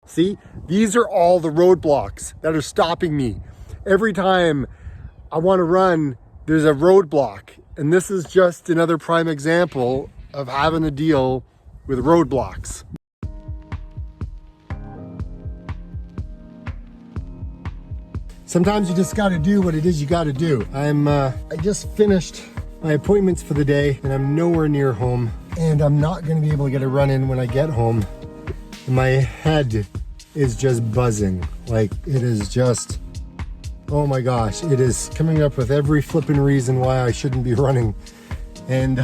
See, these are all the roadblocks that are stopping me. Every time I want to run, there's a roadblock. And this is just another prime example of having to deal with roadblocks. Sometimes you just got to do what it is you got to do. I just finished my appointments for the day and I'm nowhere near home, and I'm not going to be able to get a run in when I get home. My head is just buzzing. Like, it is just, oh my gosh, it is coming up with every flipping reason why I shouldn't be running. And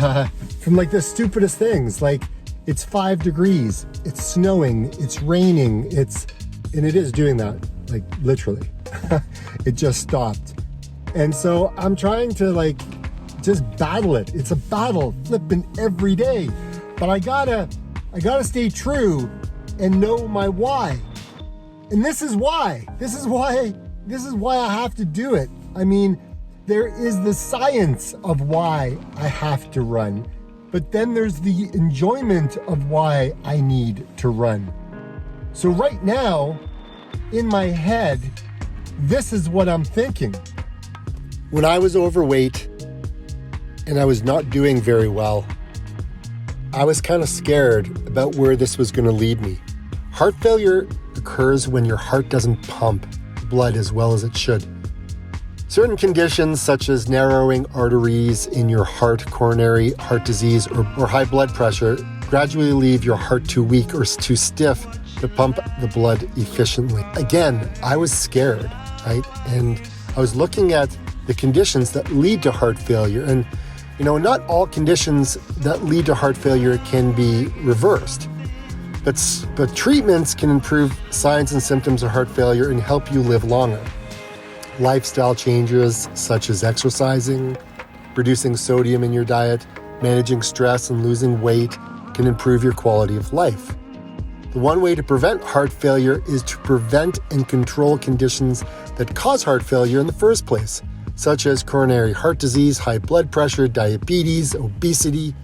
from like the stupidest things, like it's 5 degrees, it's snowing, it's raining, and it is doing that, like literally. It just stopped. And so I'm trying to like just battle it. It's a battle flipping every day, but I gotta stay true and know my why. And this is why I have to do it. I mean, there is the science of why I have to run, but then there's the enjoyment of why I need to run. So right now, in my head, this is what I'm thinking. When I was overweight and I was not doing very well, I was kind of scared about where this was going to lead me. Heart failure occurs when your heart doesn't pump blood as well as it should. Certain conditions such as narrowing arteries in your heart, coronary heart disease, or high blood pressure gradually leave your heart too weak or too stiff to pump the blood efficiently. Again, I was scared, right? And I was looking at the conditions that lead to heart failure. And, you know, not all conditions that lead to heart failure can be reversed. But treatments can improve signs and symptoms of heart failure and help you live longer. Lifestyle changes such as exercising, reducing sodium in your diet, managing stress, and losing weight can improve your quality of life. The one way to prevent heart failure is to prevent and control conditions that cause heart failure in the first place, such as coronary heart disease, high blood pressure, diabetes, obesity.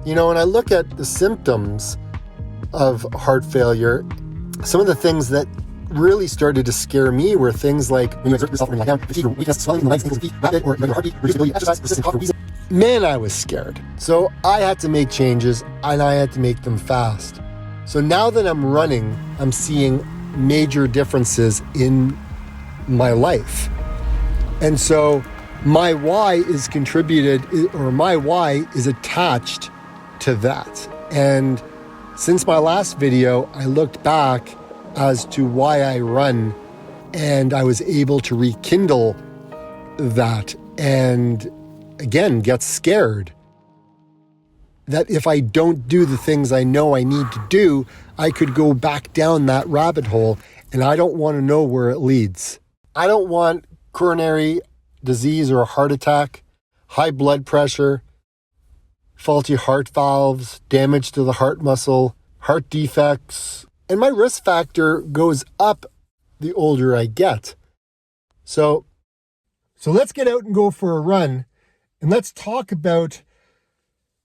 You know, when I look at the symptoms of heart failure, some of the things that really started to scare me were things like when you exert yourself, lie down, fatigue, or weakness, swelling in the legs, ankles, feet, rapid or irregular heartbeat, reduced ability to exercise, persistent cough or wheezing. Man, I was scared. So I had to make changes, and I had to make them fast. So now that I'm running, I'm seeing major differences in my life. And so my why is contributed, or my why is attached to that. And since my last video, I looked back as to why I run, and I was able to rekindle that and again get scared that if I don't do the things I know I need to do, I could go back down that rabbit hole, and I don't want to know where it leads. I don't want coronary disease or a heart attack, high blood pressure, faulty heart valves, damage to the heart muscle, heart defects, and my risk factor goes up the older I get. So let's get out and go for a run, and let's talk about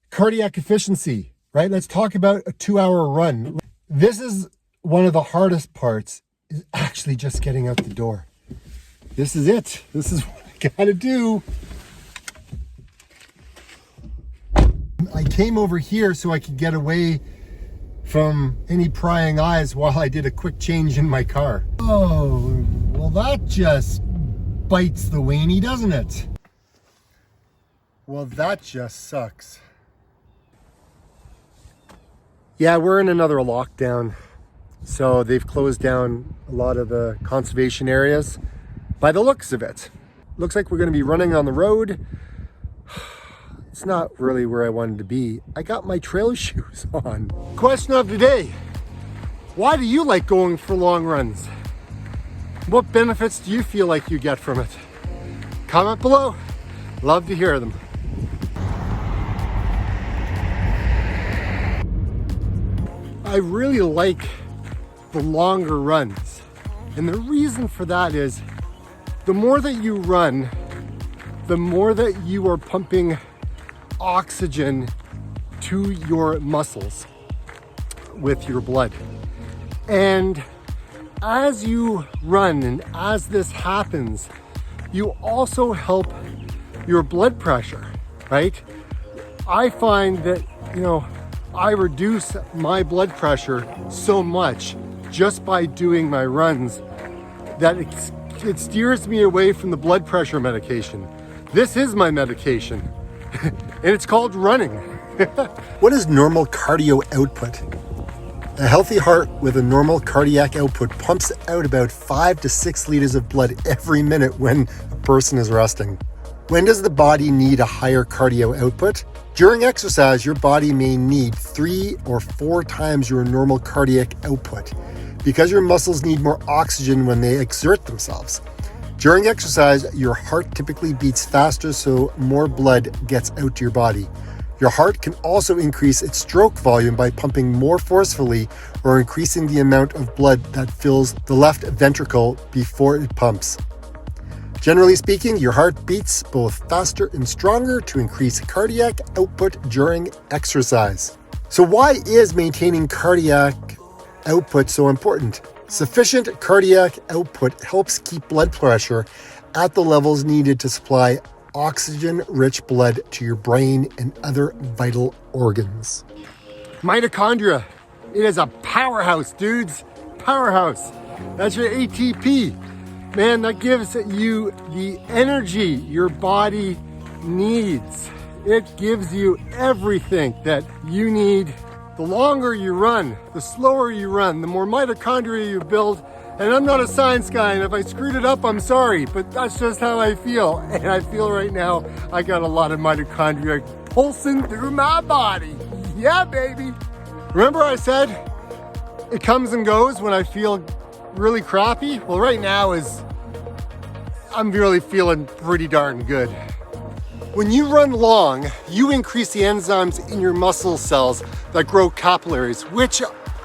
cardiac efficiency, right? Let's talk about a 2-hour run. This is one of the hardest parts, is actually just getting out the door. This is it. This is what I gotta do. I came over here so I could get away from any prying eyes while I did a quick change in my car. Oh, well that just bites the weenie, doesn't it? Well, that just sucks. Yeah, we're in another lockdown. So they've closed down a lot of the conservation areas by the looks of it. Looks like we're gonna be running on the road. It's not really where I wanted to be. I got my trail shoes on. Question of the day. Why do you like going for long runs? What benefits do you feel like you get from it? Comment below. Love to hear them. I really like the longer runs. And the reason for that is the more that you run, the more that you are pumping oxygen to your muscles with your blood. And as you run and as this happens, you also help your blood pressure, right? I find that, I reduce my blood pressure so much just by doing my runs that it steers me away from the blood pressure medication. This is my medication, and it's called running. What is normal cardio output? A healthy heart with a normal cardiac output pumps out about 5 to 6 liters of blood every minute when a person is resting. When does the body need a higher cardio output? During exercise, your body may need 3 or 4 times your normal cardiac output because your muscles need more oxygen when they exert themselves. During exercise, your heart typically beats faster, so more blood gets out to your body. Your heart can also increase its stroke volume by pumping more forcefully or increasing the amount of blood that fills the left ventricle before it pumps. Generally speaking, your heart beats both faster and stronger to increase cardiac output during exercise. So why is maintaining cardiac output so important? Sufficient cardiac output helps keep blood pressure at the levels needed to supply oxygen-rich blood to your brain and other vital organs. Mitochondria. It is a powerhouse, dudes. Powerhouse. That's your ATP. Man, that gives you the energy your body needs. It gives you everything that you need. The longer you run, the slower you run, the more mitochondria you build. And I'm not a science guy, and if I screwed it up, I'm sorry, but that's just how I feel. And I feel right now I got a lot of mitochondria pulsing through my body. Yeah, baby. Remember I said it comes and goes when I feel really crappy? Well, right now I'm really feeling pretty darn good. When you run long, you increase the enzymes in your muscle cells that grow capillaries, which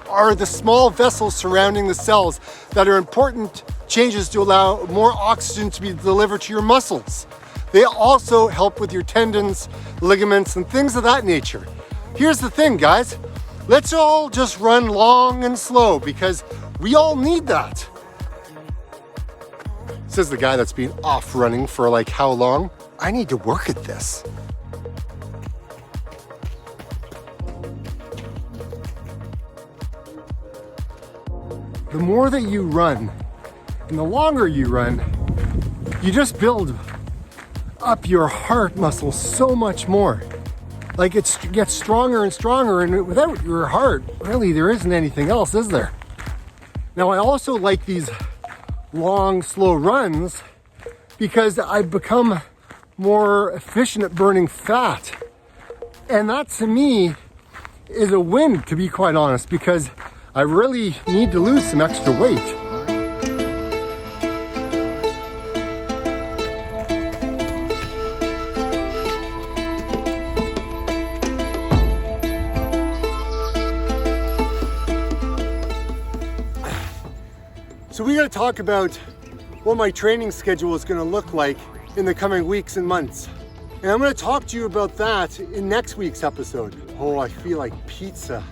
are the small vessels surrounding the cells that are important changes to allow more oxygen to be delivered to your muscles. They also help with your tendons, ligaments, and things of that nature. Here's the thing, guys. Let's all just run long and slow because we all need that. Says the guy that's been off running for like how long? I need to work at this. The more that you run and the longer you run, you just build up your heart muscle so much more. Like it gets stronger and stronger, and without your heart, really there isn't anything else, is there? Now I also like these long, slow runs because I've become more efficient at burning fat. And that to me is a win, to be quite honest, because I really need to lose some extra weight. So we gotta talk about what my training schedule is gonna look like in the coming weeks and months. And I'm gonna talk to you about that in next week's episode. Oh, I feel like pizza.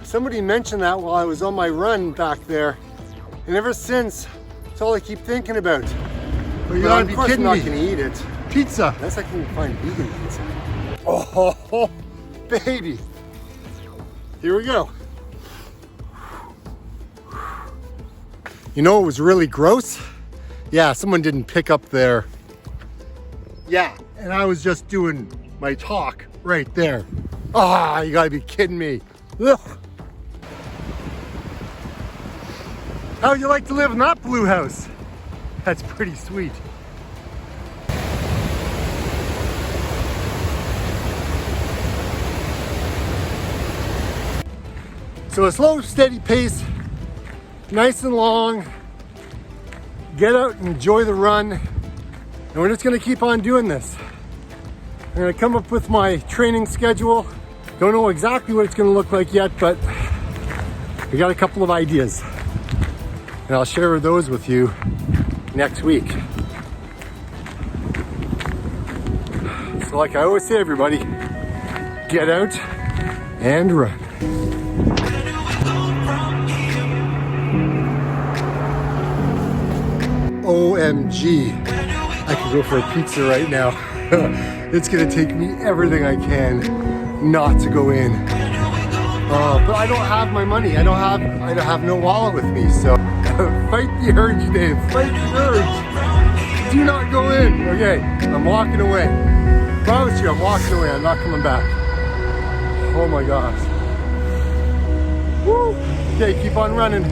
Somebody mentioned that while I was on my run back there. And ever since, it's all I keep thinking about. But you gotta be kidding me. I'm not gonna eat it. Pizza. Unless I can find vegan pizza. Oh, baby. Here we go. You know it was really gross? Yeah, someone didn't pick up their... Yeah, and I was just doing my talk right there. Ah, you gotta be kidding me. Ugh. How'd you like to live in that blue house? That's pretty sweet. So a slow, steady pace, nice and long. Get out and enjoy the run. And we're just gonna keep on doing this. I'm gonna come up with my training schedule. Don't know exactly what it's gonna look like yet, but we got a couple of ideas. And I'll share those with you next week. So like I always say, everybody, get out and run. OMG. I could go for a pizza right now. It's gonna take me everything I can not to go in. But I don't have my money. I don't have no wallet with me, so fight the urge, Dave. Fight the urge. Do not go in. Okay, I'm walking away. Promise you, I'm walking away. I'm not coming back. Oh my gosh. Woo. Okay, keep on running.